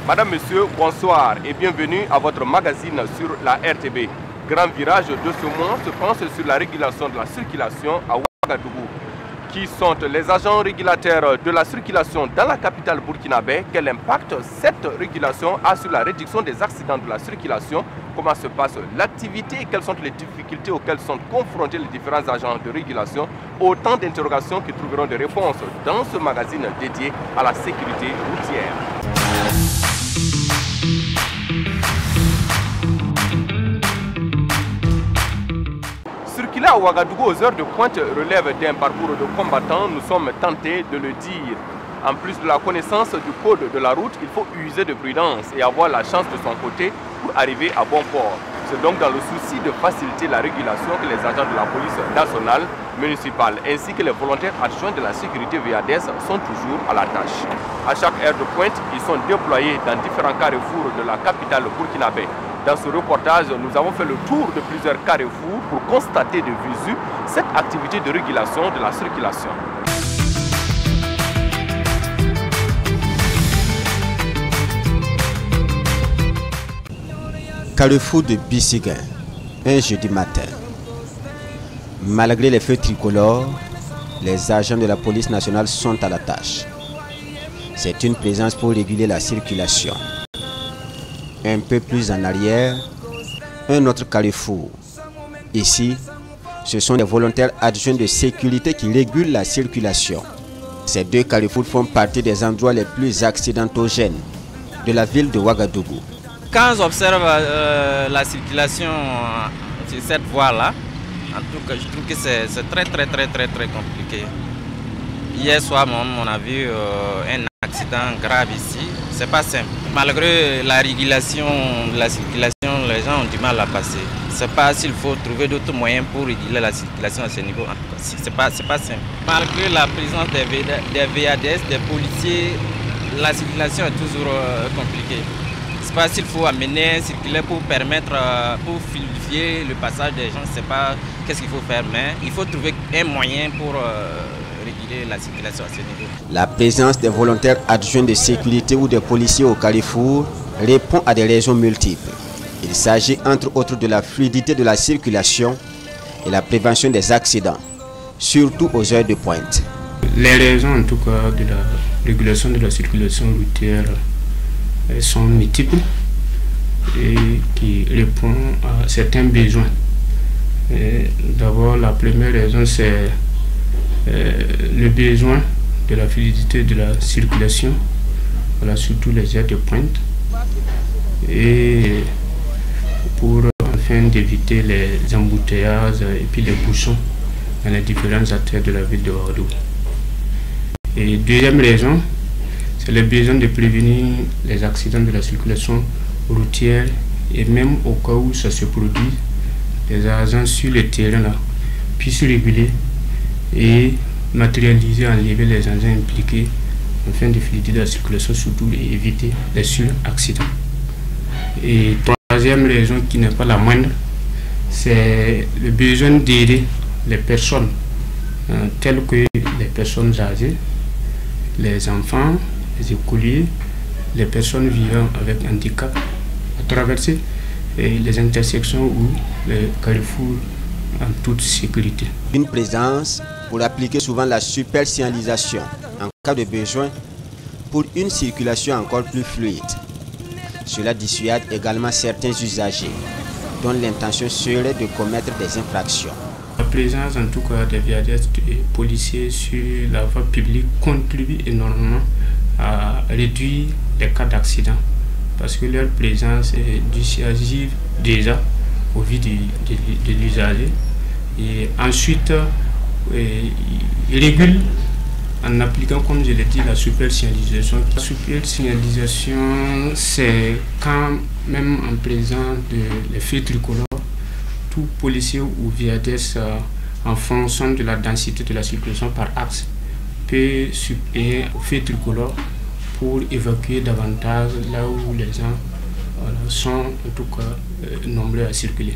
Madame, Monsieur, bonsoir et bienvenue à votre magazine sur la RTB. Grand virage de ce mois se pense sur la régulation de la circulation à Ouagadougou. Qui sont les agents régulateurs de la circulation dans la capitale burkinabé? Quel impact cette régulation a sur la réduction des accidents de la circulation? Comment se passe l'activité? Quelles sont les difficultés auxquelles sont confrontés les différents agents de régulation? Autant d'interrogations qui trouveront des réponses dans ce magazine dédié à la sécurité routière. Circuler à Ouagadougou aux heures de pointe relève d'un parcours de combattants, nous sommes tentés de le dire. En plus de la connaissance du code de la route, il faut user de prudence et avoir la chance de son côté pour arriver à bon port. C'est donc dans le souci de faciliter la régulation que les agents de la police nationale, municipale ainsi que les volontaires adjoints de la sécurité VADS sont toujours à la tâche. À chaque heure de pointe, ils sont déployés dans différents carrefours de la capitale burkinabé. Dans ce reportage, nous avons fait le tour de plusieurs carrefours pour constater de visu cette activité de régulation de la circulation. Carrefour de Bissiguin, un jeudi matin. Malgré les feux tricolores, les agents de la police nationale sont à la tâche. C'est une présence pour réguler la circulation. Un peu plus en arrière, un autre carrefour. Ici, ce sont les volontaires adjoints de sécurité qui régulent la circulation. Ces deux carrefours font partie des endroits les plus accidentogènes de la ville de Ouagadougou. Quand j'observe la circulation sur cette voie-là, en tout cas, je trouve que c'est très compliqué. Hier soir, on a vu un accident grave ici. C'est pas simple. Malgré la régulation de la circulation, les gens ont du mal à passer. C'est pas s'il faut trouver d'autres moyens pour réguler la circulation à ce niveau. En tout cas, c'est pas simple. Malgré la présence des VADS, des policiers, la circulation est toujours compliquée. C'est pas s'il faut amener, circuler pour permettre, pour fluidifier le passage des gens. C'est pas qu'est-ce qu'il faut faire, mais il faut trouver un moyen pour réguler la circulation à ce niveau. La présence des volontaires adjoints de sécurité ou des policiers au carrefour répond à des raisons multiples. Il s'agit entre autres de la fluidité de la circulation et la prévention des accidents, surtout aux heures de pointe. Les raisons en tout cas de la régulation de la circulation routière sont multiples et qui répondent à certains besoins. D'abord, la première raison, c'est le besoin de la fluidité de la circulation, voilà, surtout les heures de pointe, et pour afin d'éviter les embouteillages et puis les bouchons dans les différentes artères de la ville de Ouagadougou. Et deuxième raison, c'est le besoin de prévenir les accidents de la circulation routière et même au cas où ça se produit, les agents sur le terrain là puissent réguler et matérialiser, enlever les engins impliqués afin de fluidifier la circulation surtout et éviter les sur-accidents. Et troisième raison qui n'est pas la moindre, c'est le besoin d'aider les personnes telles que les personnes âgées, les enfants, les écoliers, les personnes vivant avec handicap à traverser les intersections ou les carrefours en toute sécurité. Une présence pour appliquer souvent la super signalisation en cas de besoin pour une circulation encore plus fluide. Cela dissuade également certains usagers dont l'intention serait de commettre des infractions. La présence en tout cas des VADS et policiers sur la voie publique contribue énormément à réduire les cas d'accident parce que leur présence est dissuasive déjà au vu de l'usager et ensuite ils régulent en appliquant, comme je l'ai dit, la super signalisation. La super signalisation, c'est quand même en présence des feux tricolores, tout policier ou VADS en fonction de la densité de la circulation par axe peut suppléer au feu tricolore pour évacuer davantage là où les gens sont en tout cas nombreux à circuler.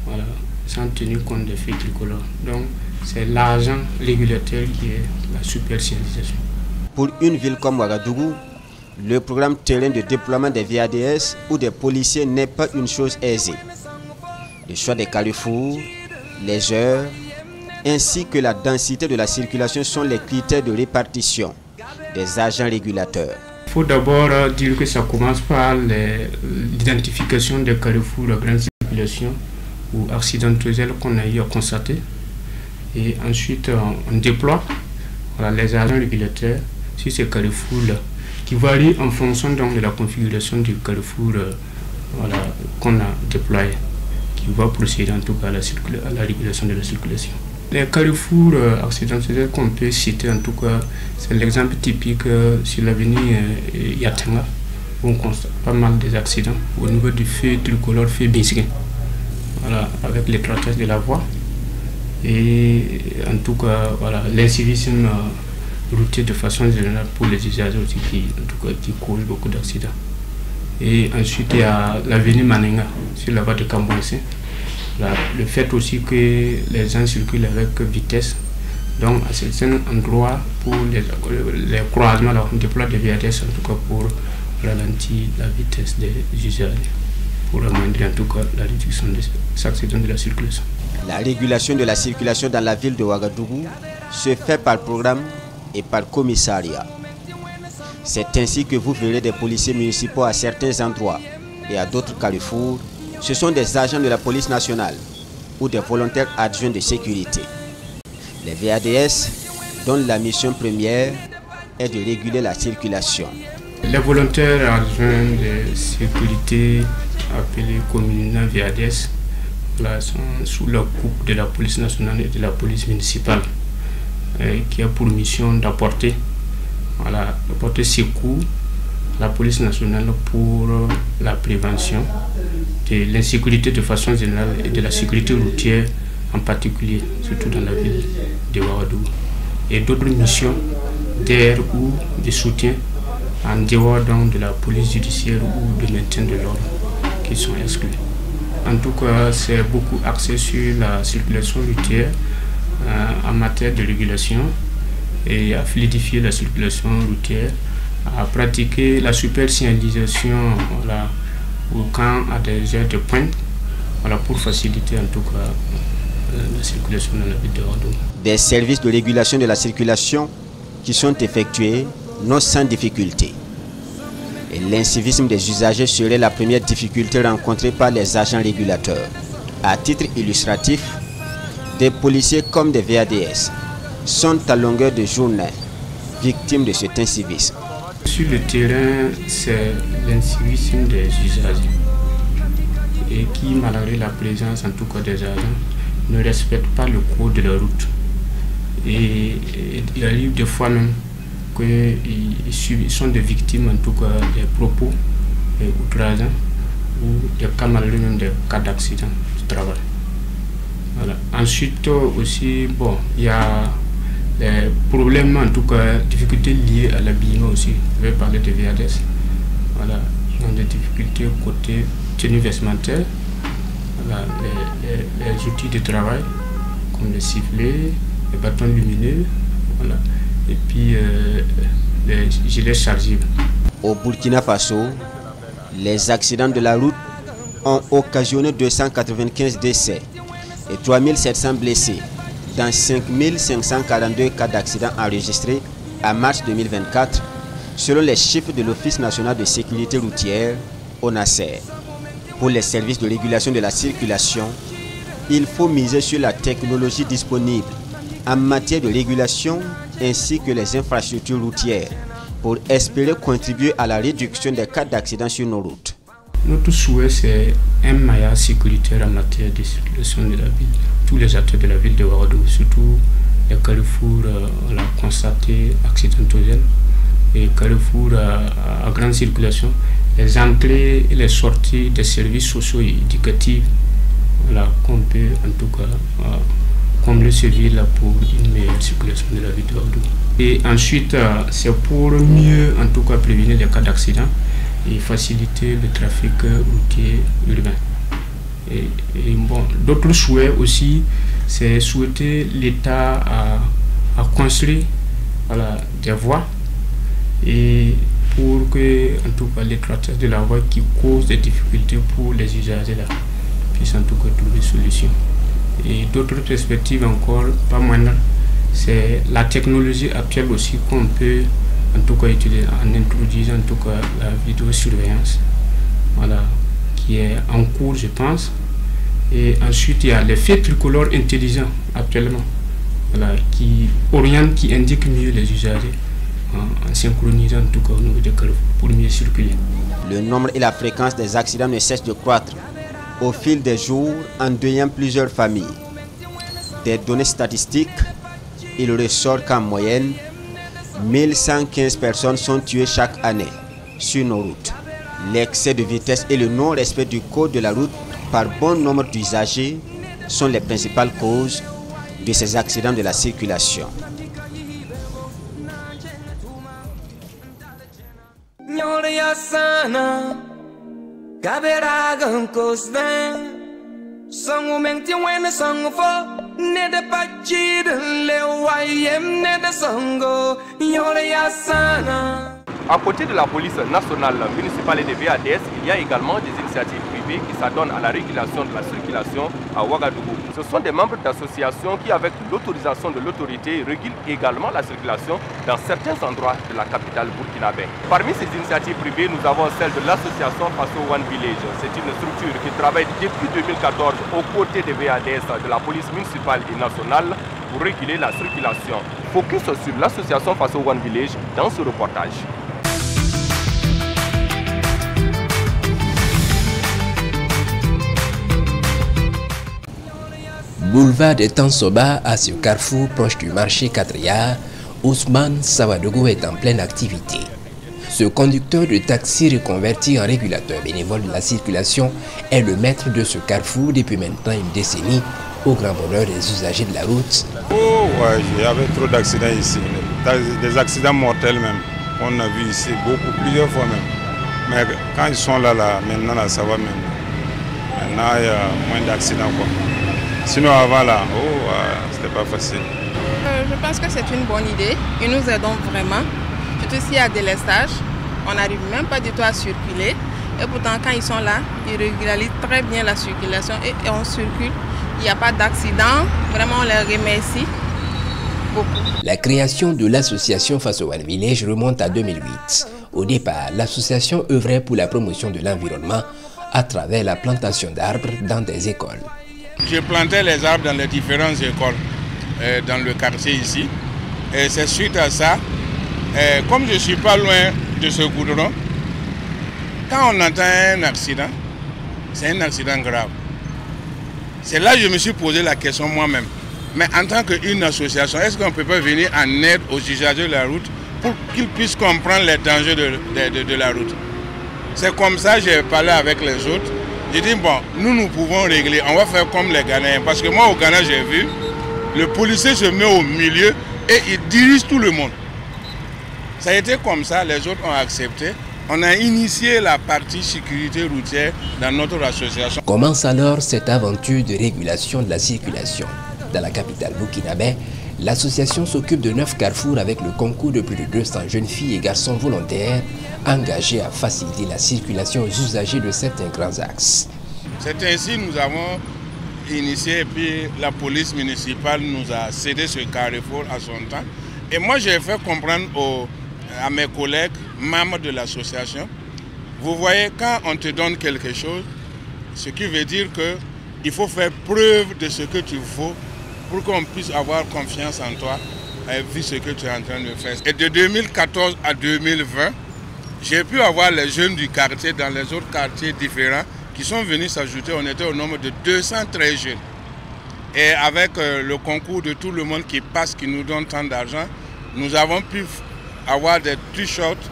Voilà, sans tenir compte des feux tricolores. Donc c'est l'agent régulateur qui est la super signalisation. Pour une ville comme Ouagadougou, Le programme terrain de déploiement des VADS ou des policiers n'est pas une chose aisée. Le choix des carrefours, les heures, ainsi que la densité de la circulation sont les critères de répartition des agents régulateurs. Il faut d'abord dire que ça commence par l'identification des carrefours de grande circulation ou accidentogènes qu'on a eu à constater. Et ensuite, on déploie les agents régulateurs sur ces carrefours-là, qui varient en fonction donc, de la configuration du carrefour qu'on a déployé, qui va procéder en tout cas à la régulation de la circulation. Les carrefours accidentogènes qu'on peut citer, en tout cas, c'est l'exemple typique sur l'avenue Yatenga, où on constate pas mal des accidents au niveau du feu tricolore, feu biscuit, avec l'étroitesse de la voie. Et en tout cas, l'incivisme routier de façon générale pour les usagers aussi qui causent beaucoup d'accidents. Et ensuite, il y a l'avenue Manenga sur la voie de Cambouissé. Le fait aussi que les gens circulent avec vitesse, donc à certains endroits pour les croisements, on déploie des VADS en tout cas pour ralentir la vitesse des usagers, pour amoindrir en tout cas la réduction des accidents de la circulation. La régulation de la circulation dans la ville de Ouagadougou se fait par programme et par commissariat. C'est ainsi que vous verrez des policiers municipaux à certains endroits et à d'autres carrefours. Ce sont des agents de la police nationale ou des volontaires adjoints de sécurité. Les VADS, dont la mission première est de réguler la circulation. Les volontaires adjoints de sécurité, appelés communément VADS, sont sous la coupe de la police nationale et de la police municipale, qui a pour mission d'apporter secours à la police nationale pour la prévention de l'insécurité de façon générale et de la sécurité routière en particulier, surtout dans la ville de Ouagadougou. Et d'autres missions d'aide ou de soutien en dehors donc de la police judiciaire ou de maintien de l'ordre qui sont exclus. En tout cas, c'est beaucoup axé sur la circulation routière en matière de régulation et à fluidifier la circulation routière, à pratiquer la super signalisation quand à des heures de pointe, pour faciliter en tout cas la circulation dans la ville de Ouagadougou. Des services de régulation de la circulation qui sont effectués non sans difficulté. Et l'incivisme des usagers serait la première difficulté rencontrée par les agents régulateurs. À titre illustratif, des policiers comme des VADS sont à longueur de journée victimes de cet incivisme. Sur le terrain, c'est l'incivisme des usagers et qui, malgré la présence en tout cas des agents, ne respectent pas le code de la route. Et il arrive des fois même qu'ils sont des victimes en tout cas des propos outrageants ou des cas malheureux, même des cas d'accident du travail. Ensuite aussi, il y a les problèmes, en tout cas difficultés liées à l'habillement aussi. Je vais parler de VADS. Ils ont des difficultés côté tenue vestimentaire, les outils de travail comme les sifflets, les bâtons lumineux, et puis les gilets chargeables. Au Burkina Faso, les accidents de la route ont occasionné 295 décès et 3700 blessés dans 5542 cas d'accidents enregistrés en mars 2024, selon les chiffres de l'Office national de sécurité routière, ONASER. Pour les services de régulation de la circulation, il faut miser sur la technologie disponible en matière de régulation ainsi que les infrastructures routières pour espérer contribuer à la réduction des cas d'accidents sur nos routes. Notre souhait, c'est un maillage sécuritaire en matière de circulation de la ville. Tous les acteurs de la ville de Ouagadougou, surtout les carrefours constatés accidentogènes et carrefours à grande circulation, les entrées et les sorties des services sociaux et éducatifs, qu'on peut en tout cas combler ce vide-là pour une meilleure circulation de la ville de Ouagadougou. Et ensuite, c'est pour mieux en tout cas prévenir les cas d'accident et faciliter le trafic routier urbain. Et d'autres souhaits aussi, c'est souhaiter l'État à construire des voies et pour que, en tout cas, l'étroitesse de la voie qui cause des difficultés pour les usagers là puissent en tout cas trouver solution. Et d'autres perspectives encore, pas moindres, c'est la technologie actuelle aussi qu'on peut en tout cas utiliser en introduisant en tout cas la vidéosurveillance, voilà, qui est en cours je pense. Et ensuite il y a les faits tricolores intelligents actuellement, voilà, qui orientent, qui indiquent mieux les usagers en synchronisant en tout cas au niveau des carrefours pour mieux circuler. Le nombre et la fréquence des accidents ne cessent de croître au fil des jours, endeuillant plusieurs familles. Des données statistiques, il ressort qu'en moyenne, 1115 personnes sont tuées chaque année sur nos routes. L'excès de vitesse et le non-respect du code de la route par bon nombre d'usagers sont les principales causes de ces accidents de la circulation. À côté de la police nationale, municipale et des VADS, il y a également des initiatives privées qui s'adonnent à la régulation de la circulation à Ouagadougou. Ce sont des membres d'associations qui, avec l'autorisation de l'autorité, régulent également la circulation dans certains endroits de la capitale burkinabé. Parmi ces initiatives privées, nous avons celle de l'association Faso One Village. C'est une structure qui travaille depuis 2014 aux côtés des VADS, de la police municipale et nationale pour réguler la circulation. Focus sur l'association Faso One Village dans ce reportage. Boulevard des Tansoba à ce carrefour proche du marché Quadrillard, Ousmane Sawadogo est en pleine activité. Ce conducteur de taxi reconverti en régulateur bénévole de la circulation est le maître de ce carrefour depuis maintenant une décennie, au grand bonheur des usagers de la route. Oh ouais, il y avait trop d'accidents ici, des accidents mortels même. On a vu ici plusieurs fois même. Mais quand ils sont là, maintenant là, ça va même. Maintenant il y a moins d'accidents quoi. Sinon avant là, c'était pas facile. Je pense que c'est une bonne idée et nous aidons vraiment. Surtout s'il y a des délestage, on n'arrive même pas du tout à circuler. Et pourtant quand ils sont là, ils régularisent très bien la circulation et on circule. Il n'y a pas d'accident. Vraiment on les remercie beaucoup. La création de l'association Faso One Village remonte à 2008. Au départ, l'association œuvrait pour la promotion de l'environnement à travers la plantation d'arbres dans des écoles. Je plantais les arbres dans les différentes écoles dans le quartier ici. Et c'est suite à ça, comme je ne suis pas loin de ce goudron, quand on entend un accident, c'est un accident grave. C'est là que je me suis posé la question moi-même. Mais en tant qu'une association, est-ce qu'on ne peut pas venir en aide aux usagers de la route pour qu'ils puissent comprendre les dangers de la route? C'est comme ça que j'ai parlé avec les autres. J'ai dit, bon, nous pouvons régler, on va faire comme les Ghanéens. Parce que moi, au Ghana, j'ai vu, le policier se met au milieu et il dirige tout le monde. Ça a été comme ça, les autres ont accepté. On a initié la partie sécurité routière dans notre association. Commence alors cette aventure de régulation de la circulation. Dans la capitale burkinabé, l'association s'occupe de 9 carrefours avec le concours de plus de 200 jeunes filles et garçons volontaires engagés à faciliter la circulation aux usagers de certains grands axes. C'est ainsi que nous avons initié et puis la police municipale nous a cédé ce carrefour à son temps. Et moi j'ai fait comprendre à mes collègues, membres de l'association, vous voyez quand on te donne quelque chose, ce qui veut dire qu'il faut faire preuve de ce que tu vaux pour qu'on puisse avoir confiance en toi, vu ce que tu es en train de faire. Et de 2014 à 2020, j'ai pu avoir les jeunes du quartier dans les autres quartiers différents qui sont venus s'ajouter. On était au nombre de 213 jeunes. Et avec le concours de tout le monde qui passe, qui nous donne tant d'argent, nous avons pu avoir des t-shirts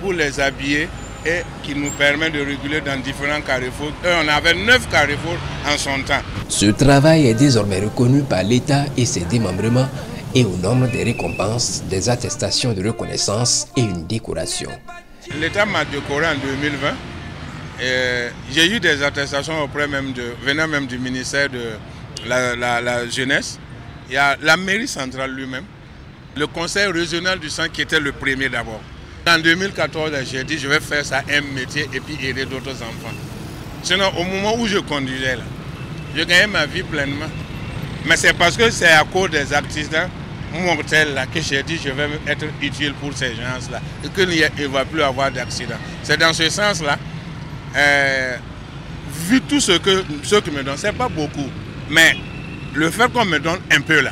pour les habiller et qui nous permet de réguler dans différents carrefours. Et on avait 9 carrefours en son temps. Ce travail est désormais reconnu par l'État et ses démembrements et au nombre des récompenses, des attestations de reconnaissance et une décoration. L'État m'a décoré en 2020. J'ai eu des attestations auprès même venant même du ministère de la Jeunesse. Il y a la mairie centrale lui-même, le conseil régional du sang qui était le premier d'abord. En 2014, j'ai dit je vais faire ça un métier et puis aider d'autres enfants. Sinon, au moment où je conduisais, là, je gagnais ma vie pleinement. Mais c'est parce que c'est à cause des accidents mortels là, que j'ai dit je vais être utile pour ces gens-là et qu'il ne va plus avoir d'accident. C'est dans ce sens-là, vu tout ce que me donnent, ce n'est pas beaucoup. Mais le fait qu'on me donne un peu là,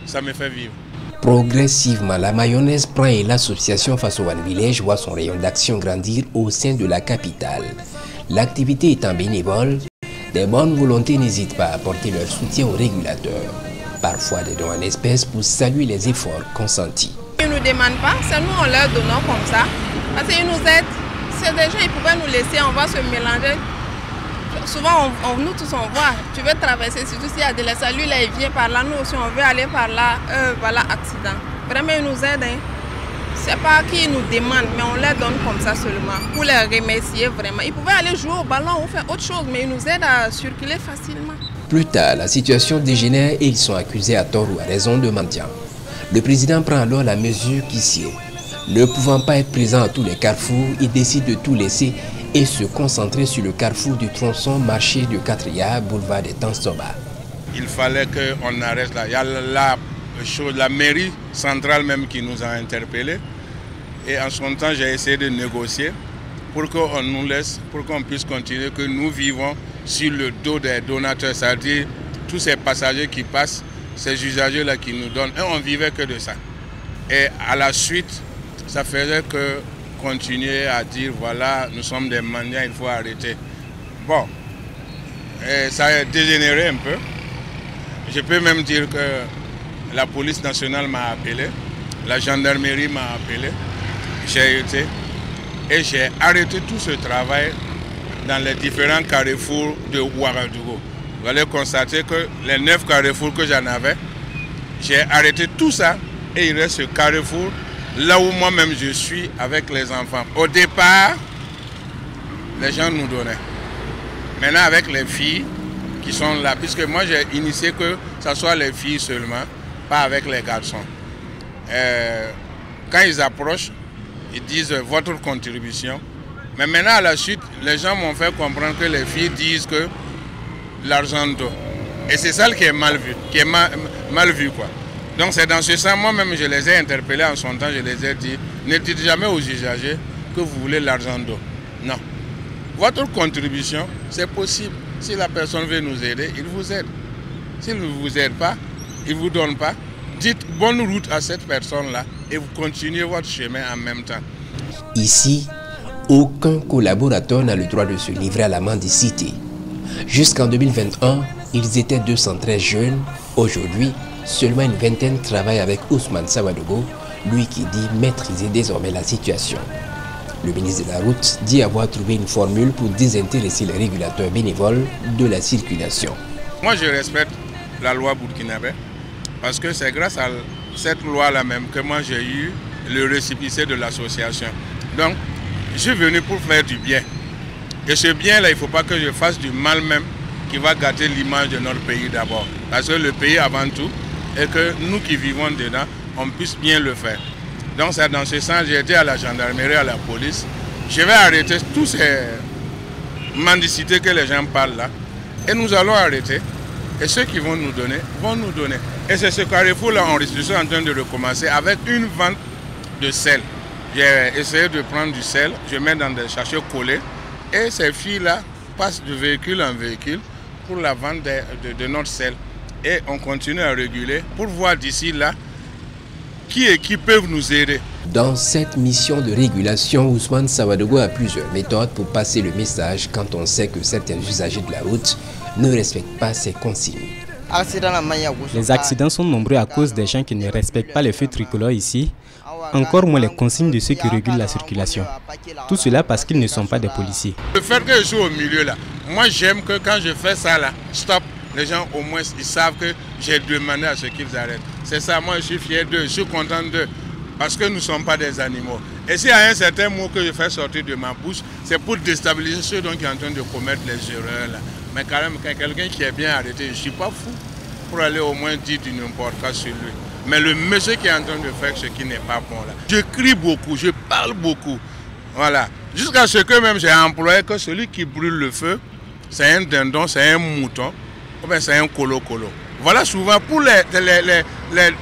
ça me fait vivre. Progressivement, la mayonnaise prend et l'association Face au One Village voit son rayon d'action grandir au sein de la capitale. L'activité étant bénévole, des bonnes volontés n'hésitent pas à apporter leur soutien aux régulateurs. Parfois des dons en espèces pour saluer les efforts consentis. Ils ne nous demandent pas, c'est nous on leur donnons comme ça. Parce qu'ils nous aident. C'est des gens, ils pouvaient nous laisser, on va se mélanger. Souvent, nous tous on voit, tu veux traverser, surtout s'il y a des salut là, il vient par là, nous aussi on veut aller par là, voilà, accident. Vraiment, ils nous aident. Hein. C'est pas qu'ils nous demandent, mais on leur donne comme ça seulement, pour les remercier vraiment. Ils pouvaient aller jouer au ballon ou faire autre chose, mais ils nous aident à circuler facilement. Plus tard, la situation dégénère et ils sont accusés à tort ou à raison de mendiants. Le président prend alors la mesure qui sied. Ne pouvant pas être présent à tous les carrefours, il décide de tout laisser et se concentrer sur le carrefour du tronçon marché de Katria, boulevard des Tansoba. Il fallait qu'on arrête là. Il y a la mairie centrale même qui nous a interpellés. Et en son temps, j'ai essayé de négocier pour qu'on nous laisse, pour qu'on puisse continuer, que nous vivons sur le dos des donateurs, c'est-à-dire tous ces passagers qui passent, ces usagers-là qui nous donnent. Et on vivait que de ça. Et à la suite, ça faisait que continuer à dire voilà, nous sommes des mendiants, il faut arrêter. Bon, et ça a dégénéré un peu. Je peux même dire que la police nationale m'a appelé, la gendarmerie m'a appelé, j'ai été et j'ai arrêté tout ce travail dans les différents carrefours de Ouagadougou. Vous allez constater que les 9 carrefours que j'en avais, j'ai arrêté tout ça et il reste ce carrefour là où moi-même je suis avec les enfants. Au départ, les gens nous donnaient. Maintenant avec les filles qui sont là, puisque moi j'ai initié que ce soit les filles seulement, pas avec les garçons. Quand ils approchent, ils disent votre contribution. Mais maintenant à la suite, les gens m'ont fait comprendre que les filles disent que l'argent d'eau. Et c'est ça qui est mal vu, mal vu quoi. Donc c'est dans ce sens, moi-même je les ai interpellés en son temps, je les ai dit, ne dites jamais aux usagers que vous voulez l'argent d'eau. Non. Votre contribution, c'est possible. Si la personne veut nous aider, il vous aide. S'il ne vous aide pas, il ne vous donne pas, dites bonne route à cette personne-là et vous continuez votre chemin en même temps. Ici, aucun collaborateur n'a le droit de se livrer à la mendicité. Jusqu'en 2021, ils étaient 213 jeunes. Aujourd'hui, seulement une vingtaine travaillent avec Ousmane Sawadogo, lui qui dit maîtriser désormais la situation. Le ministre de la Route dit avoir trouvé une formule pour désintéresser les régulateurs bénévoles de la circulation. Moi, je respecte la loi burkinabé parce que c'est grâce à cette loi-là même que moi j'ai eu le récépissé de l'association. Donc, je suis venu pour faire du bien. Et ce bien-là, il ne faut pas que je fasse du mal même qui va gâter l'image de notre pays d'abord. Parce que le pays avant tout, et que nous qui vivons dedans, on puisse bien le faire. Donc c'est dans ce sens, j'ai été à la gendarmerie, à la police. Je vais arrêter toutes ces mendicités que les gens parlent là. Et nous allons arrêter. Et ceux qui vont nous donner. Et c'est ce carrefour-là en restitution en train de recommencer avec une vente de sel. J'ai essayé de prendre du sel, je mets dans des sachets collés. Et ces filles-là passent de véhicule en véhicule pour la vente de notre sel. Et on continue à réguler pour voir d'ici là qui peuvent nous aider. Dans cette mission de régulation, Ousmane Sawadogo a plusieurs méthodes pour passer le message quand on sait que certains usagers de la route ne respectent pas ces consignes. Les accidents sont nombreux à cause des gens qui ne respectent pas les feux tricolores ici, encore moins les consignes de ceux qui régulent la circulation. Tout cela parce qu'ils ne sont pas des policiers. Le fait que je suis au milieu là, moi j'aime que quand je fais ça là, stop, les gens au moins ils savent que j'ai demandé à ce qu'ils arrêtent. C'est ça, moi je suis fier d'eux, je suis content d'eux, parce que nous ne sommes pas des animaux. Et s'il y a un certain mot que je fais sortir de ma bouche, c'est pour déstabiliser ceux qui sont en train de commettre les erreurs là. Mais quand même, quelqu'un qui est bien arrêté, je ne suis pas fou pour aller au moins dire du n'importe quoi sur lui. Mais le monsieur qui est en train de faire ce qui n'est pas bon là. Je crie beaucoup, je parle beaucoup. Voilà. Jusqu'à ce que même j'ai employé que celui qui brûle le feu, c'est un dindon, c'est un mouton, ou bien c'est un colo-colo. Voilà souvent pour les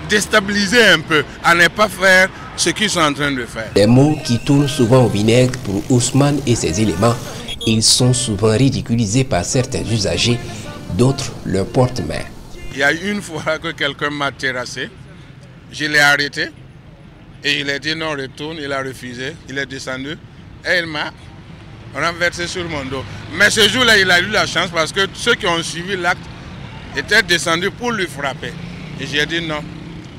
déstabiliser un peu, à ne pas faire ce qu'ils sont en train de faire. Des mots qui tournent souvent au vinaigre pour Ousmane et ses éléments. Ils sont souvent ridiculisés par certains usagers, d'autres leur portent main. Il y a une fois que quelqu'un m'a terrassé, je l'ai arrêté et il a dit non, retourne, il a refusé, il est descendu et il m'a renversé sur mon dos. Mais ce jour-là, il a eu la chance parce que ceux qui ont suivi l'acte étaient descendus pour lui frapper. Et j'ai dit non,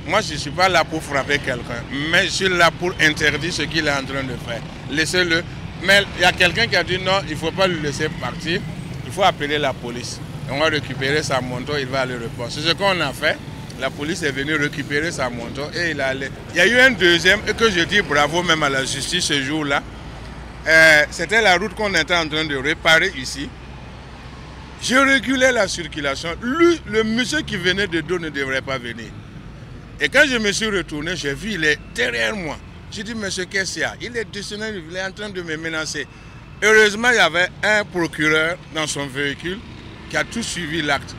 moi je ne suis pas là pour frapper quelqu'un, mais je suis là pour interdire ce qu'il est en train de faire. Laissez-le. Mais il y a quelqu'un qui a dit non, il ne faut pas le laisser partir, il faut appeler la police. On va récupérer sa moto, il va à l'aéroport. C'est ce qu'on a fait. La police est venue récupérer sa moto et il allait. Il y a eu un deuxième et que je dis bravo même à la justice ce jour-là. C'était la route qu'on était en train de réparer ici. Je régulais la circulation. Lui, le monsieur qui venait de dos ne devrait pas venir. Et quand je me suis retourné, j'ai vu, il est derrière moi. J'ai dit, monsieur, qu'est-ce qu'il y a? Il est descendu, il est en train de me menacer. Heureusement, il y avait un procureur dans son véhicule qui a tout suivi l'acte.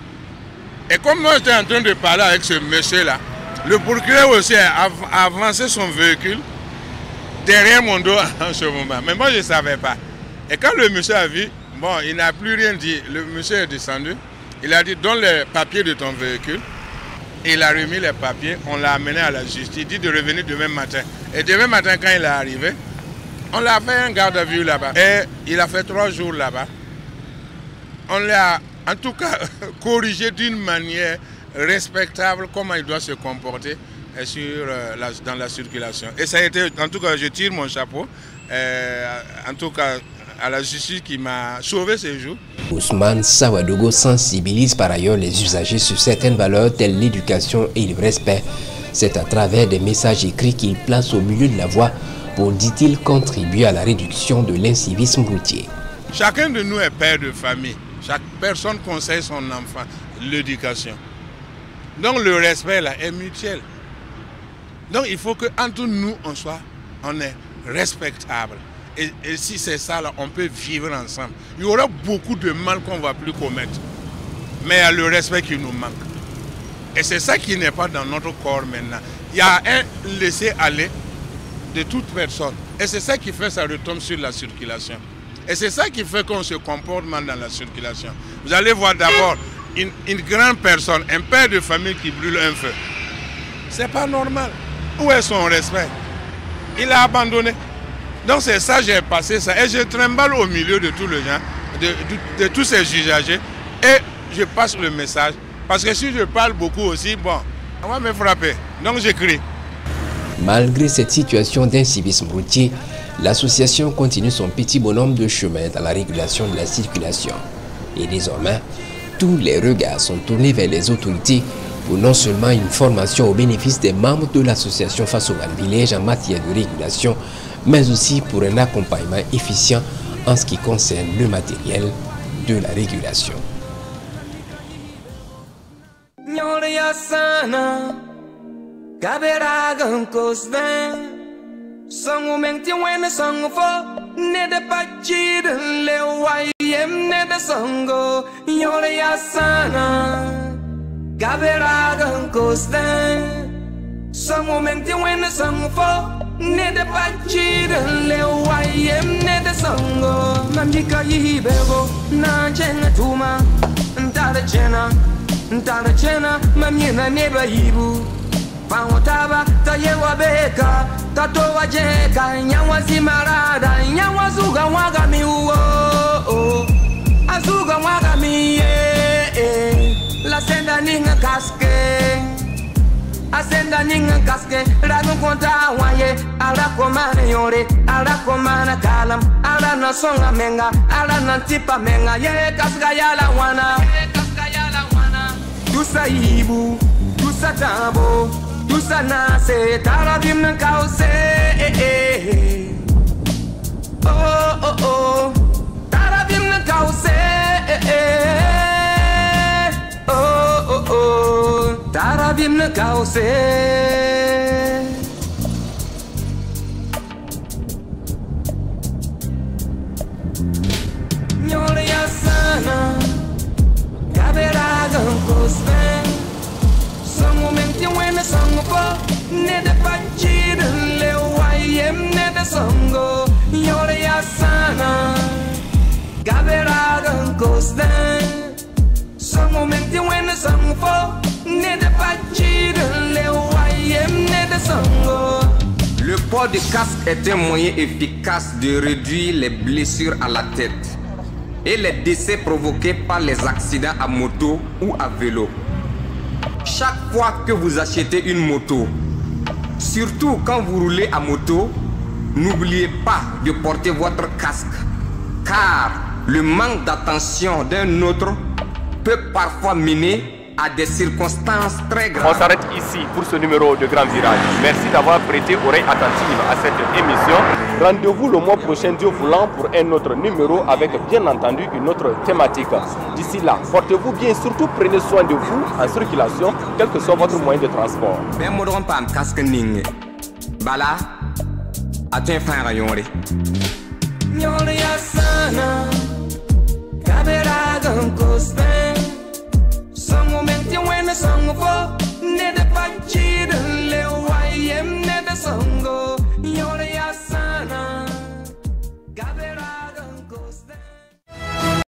Et comme moi, j'étais en train de parler avec ce monsieur-là, le procureur aussi a avancé son véhicule derrière mon dos en ce moment. Mais moi, je ne savais pas. Et quand le monsieur a vu, bon, il n'a plus rien dit. Le monsieur est descendu. Il a dit, donne les papiers de ton véhicule. Et il a remis les papiers. On l'a amené à la justice. Il dit de revenir demain matin. Et demain matin, quand il est arrivé, on l'a fait un garde à vue là-bas. Et il a fait 3 jours là-bas. On l'a, en tout cas, corrigé d'une manière respectable, comment il doit se comporter dans la circulation. Et ça a été, en tout cas, je tire mon chapeau, en tout cas, à la justice qui m'a sauvé ces jours. Ousmane Sawadogo sensibilise par ailleurs les usagers sur certaines valeurs telles l'éducation et le respect. C'est à travers des messages écrits qu'il place au milieu de la voie pour, dit-il, contribuer à la réduction de l'incivisme routier. Chacun de nous est père de famille. Chaque personne conseille son enfant l'éducation. Donc le respect là est mutuel. Donc il faut qu'entre nous on est respectable. Et si c'est ça là, on peut vivre ensemble. Il y aura beaucoup de mal qu'on ne va plus commettre. Mais il y a le respect qui nous manque. Et c'est ça qui n'est pas dans notre corps maintenant. Il y a un laisser-aller de toute personne. Et c'est ça qui fait que ça retombe sur la circulation. Et c'est ça qui fait qu'on se comporte mal dans la circulation. Vous allez voir d'abord une grande personne, un père de famille qui brûle un feu. C'est pas normal. Où est son respect? Il a abandonné. Donc c'est ça, j'ai passé ça. Et je trimballe au milieu de tous les gens, de tous ces usagers. Et je passe le message. Parce que si je parle beaucoup aussi, bon, on va me frapper. Donc j'écris. Malgré cette situation d'incivisme routier, l'association continue son petit bonhomme de chemin dans la régulation de la circulation. Et désormais, tous les regards sont tournés vers les autorités pour non seulement une formation au bénéfice des membres de l'association face au Van Village en matière de régulation, mais aussi pour un accompagnement efficient en ce qui concerne le matériel de la régulation. Nede pachida leo wayem nede songo mamjika yibego na chenga tuma ntara chena mamyena neba yibu pangotaba tayewa beka tatowa jeka nyawa zimarada nyawa zuga waga mi azuga waga mi la senda ninga kaske Asenda ninga kaske, ragu konta waye, ala komana yore, ala komana kalam, ala na songa menga, ala na tipa menga, ye kaska yala wana, tusa ibu, tusa tabo, tusa nase, tarabim na kause, oh, tarabim na kause, oh, tarabim bim na kause nyole ya sana kaberaga kosten some moment you when a song for ne de pachid le wayem ne de songo nyole ya sana kaberaga kosten some moment you when a song for ne de pachid le wayem ne de songo. Le port de casque est un moyen efficace de réduire les blessures à la tête et les décès provoqués par les accidents à moto ou à vélo. Chaque fois que vous achetez une moto, surtout quand vous roulez à moto, n'oubliez pas de porter votre casque, car le manque d'attention d'un autre peut parfois mener à des circonstances très graves. On s'arrête ici pour ce numéro de Grand Virage. Merci d'avoir prêté oreille attentive à cette émission. Rendez-vous le mois prochain, Dieu voulant, pour un autre numéro avec bien entendu une autre thématique. D'ici là, portez-vous bien, surtout prenez soin de vous en circulation, quel que soit votre moyen de transport. Some moment you when the song